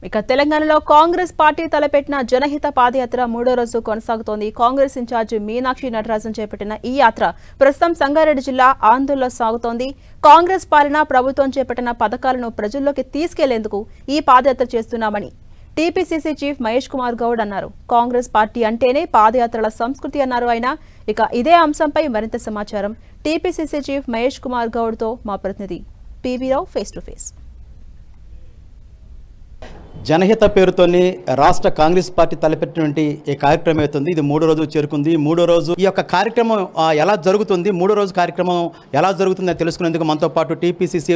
ఇక తెలంగాణలో కాంగ్రెస్ పార్టీ తలపెట్టిన జనహిత పాదయాత్ర మూడో రోజు కొనసాగుతోంది. కాంగ్రెస్ ఇన్ఛార్జి మీనాక్షి నటరాజన్ చేపట్టిన ఈ యాత్ర ప్రస్తుతం సంగారెడ్డి జిల్లా ఆందోళనలో సాగుతోంది. కాంగ్రెస్ పాలన ప్రభుత్వం చేపట్టిన పథకాలను ప్రజల్లోకి తీసుకెళ్లేందుకు ఈ పాదయాత్ర చేస్తున్నామని టీపీసీసీ చీఫ్ మహేష్ కుమార్ గౌడ్ అన్నారు. కాంగ్రెస్ పార్టీ అంటేనే పాదయాత్రల సంస్కృతి అన్నారు ఆయన. ఇక ఇదే అంశంపై మరింత సమాచారం టీపీసీసీ చీఫ్ మహేష్ కుమార్ గౌడ్ తో మా ప్రతినిధి P V Rao face to face. జనహిత పేరుతోని రాష్ట్ర కాంగ్రెస్ పార్టీ తలపెట్టినటువంటి ఈ కార్యక్రమం అవుతుంది. ఇది మూడో రోజు చేరుకుంది. మూడో రోజు ఈ యొక్క కార్యక్రమం ఎలా జరుగుతుంది, మూడో రోజు కార్యక్రమం ఎలా జరుగుతుందని తెలుసుకునేందుకు మనతో పాటు టీపీసీసీ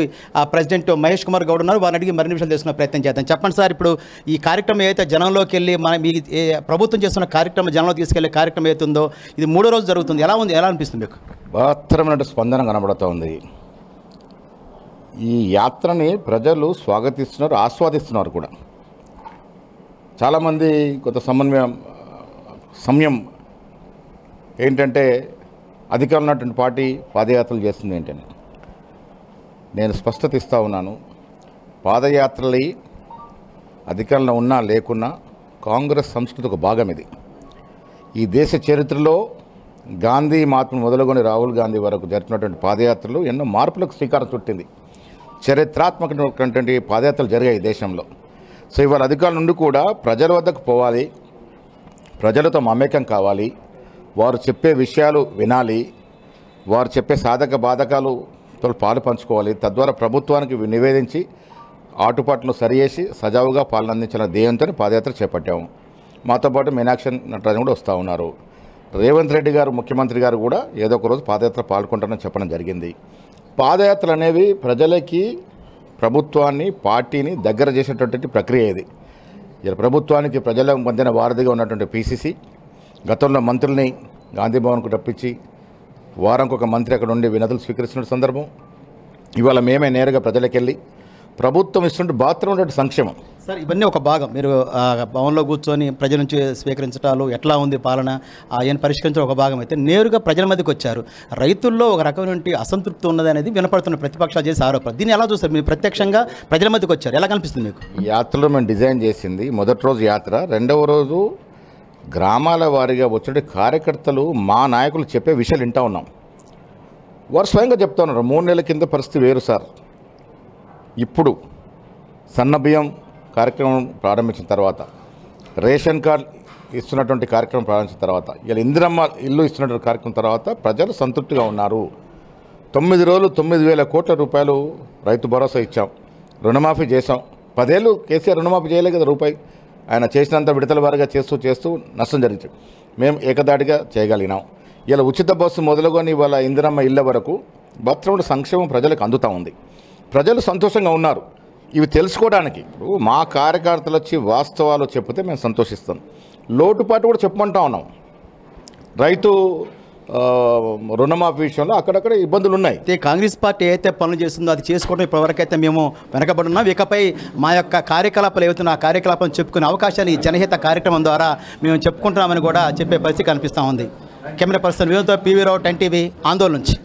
ప్రెసిడెంట్ మహేష్ కుమార్ గౌడ్ ఉన్నారు. వారిని అడిగి మరిన్ని విషయాలు తెలుసుకునే ప్రయత్నం చేద్దాం. చెప్పండి సార్, ఇప్పుడు ఈ కార్యక్రమం ఏదైతే జనంలోకి వెళ్ళి మీ ప్రభుత్వం చేస్తున్న కార్యక్రమం జనంలో తీసుకెళ్లే కార్యక్రమం ఏతుందో ఇది మూడో రోజు జరుగుతుంది. ఎలా ఉంది, ఎలా అనిపిస్తుంది మీకు? బహత్తరమైన స్పందన కనబడుతోంది. ఈ యాత్రని ప్రజలు స్వాగతిస్తున్నారు, ఆస్వాదిస్తున్నారు కూడా. చాలామంది కొంత సమయం ఏంటంటే అధికారంలో ఉన్నటువంటి పార్టీ పాదయాత్రలు చేస్తుంది ఏంటని నేను స్పష్టత ఇస్తూ ఉన్నాను. పాదయాత్రలు అధికారంలో ఉన్నా లేకున్నా కాంగ్రెస్ సంస్కృతి ఒక భాగం. ఇది ఈ దేశ చరిత్రలో గాంధీ మహాత్ములు మొదలుకొని రాహుల్ గాంధీ వరకు జరిపినటువంటి పాదయాత్రలు ఎన్నో మార్పులకు శ్రీకారం చుట్టింది. చరిత్రాత్మకమైనటువంటి పాదయాత్రలు జరిగాయి దేశంలో. సో ఇవాళ అధికారుల నుండి కూడా ప్రజల వద్దకు పోవాలి, ప్రజలతో మమేకం కావాలి, వారు చెప్పే విషయాలు వినాలి, వారు చెప్పే సాధక బాధకాలతో పాలు పంచుకోవాలి. తద్వారా ప్రభుత్వానికి నివేదించి ఆటుపాట్లను సరిచేసి సజావుగా పాలన అందించిన ధ్యేయంతో పాదయాత్ర చేపట్టాము. మాతో పాటు మీనాక్షి నటరాజన్ కూడా వస్తూ ఉన్నారు. రేవంత్ రెడ్డి గారు ముఖ్యమంత్రి గారు కూడా ఏదో ఒక రోజు పాదయాత్ర పాల్గొంటారని చెప్పడం జరిగింది. పాదయాత్రలు అనేవి ప్రజలకి ప్రభుత్వాన్ని పార్టీని దగ్గర చేసేటటువంటి ప్రక్రియ. ఇది ఇలా ప్రభుత్వానికి ప్రజల మధ్యన వారధిగా ఉన్నటువంటి పీసీసీ గతంలో మంత్రుల్ని గాంధీ భవన్కు రప్పించి వారంకి ఒక మంత్రి అక్కడ ఉండి వినతులు స్వీకరిస్తున్న సందర్భం. ఇవాళ మేమే నేరుగా ప్రజలకు వెళ్ళి ప్రభుత్వం ఇస్తున్నట్టు బాత్రూమ్ ఉన్నటువంటి సంక్షేమం. సార్, ఇవన్నీ ఒక భాగం. మీరు భవన్లో కూర్చొని ప్రజల నుంచి స్వీకరించడాలు ఎట్లా ఉంది పాలన ఆయన పరిష్కరించడం ఒక భాగం అయితే నేరుగా ప్రజల మధ్యకి వచ్చారు. రైతుల్లో ఒక రకమైన అసంతృప్తి ఉన్నది అనేది వినపడుతున్న ప్రతిపక్షాలు చేసే ఆరోపణ. దీన్ని ఎలా చూస్తారు? మీరు ప్రత్యక్షంగా ప్రజల మధ్యకి వచ్చారు, ఎలా కనిపిస్తుంది మీకు? ఈ యాత్రలో మేము డిజైన్ చేసింది మొదటి రోజు యాత్ర, రెండవ రోజు గ్రామాల వారీగా వచ్చిన కార్యకర్తలు మా నాయకులు చెప్పే విషయాలు వింటూ ఉన్నాం. వారు స్వయంగా చెప్తా ఉన్నారు, 3 నెలల కింద పరిస్థితి వేరు సార్. ఇప్పుడు సన్నబియ్యం కార్యక్రమం ప్రారంభించిన తర్వాత, రేషన్ కార్డు ఇస్తున్నటువంటి కార్యక్రమం ప్రారంభించిన తర్వాత, ఇలా ఇందిరమ్మ ఇల్లు ఇస్తున్నటువంటి కార్యక్రమం తర్వాత ప్రజలు సంతృప్తిగా ఉన్నారు. 9 రోజులు 9,000 కోట్ల రూపాయలు రైతు భరోసా ఇచ్చాం, రుణమాఫీ చేశాం. 10 ఏళ్ళు కేసీఆర్ రుణమాఫీ చేయలేదు కదా రూపాయి. ఆయన చేసినంత విడతల వారిగా చేస్తూ నష్టం జరిగింది. మేము ఏకదాటిగా చేయగలిగినాం. ఇలా ఉచిత బస్సు మొదలుకొని ఇవాళ ఇందిరమ్మ ఇళ్ళ వరకు భద్రమైన సంక్షేమం ప్రజలకు అందుతూ ఉంది. ప్రజలు సంతోషంగా ఉన్నారు. ఇవి తెలుసుకోవడానికి ఇప్పుడు మా కార్యకర్తలు వచ్చి వాస్తవాలు చెప్తే మేము సంతోషిస్తాం. లోటుపాటు కూడా చెప్పమంటా ఉన్నాం. రైతు రుణమాఫీ విషయంలో అక్కడక్కడ ఇబ్బందులు ఉన్నాయి. అయితే కాంగ్రెస్ పార్టీ ఏదైతే పనులు చేస్తుందో అది చేసుకోవడం ఇప్పటివరకైతే మేము వెనకబడున్నాం. ఇకపై మా యొక్క కార్యకలాపాలు ఏవైతున్న ఆ కార్యకలాపాలను చెప్పుకునే అవకాశాన్ని ఈ జనహిత కార్యక్రమం ద్వారా మేము చెప్పుకుంటున్నామని కూడా చెప్పే పరిస్థితి కనిపిస్తూ ఉంది. కెమెరా పర్సన్ వినోద్తో పీవీ రావు, 10 టీవీ, ఆందోళన నుంచి.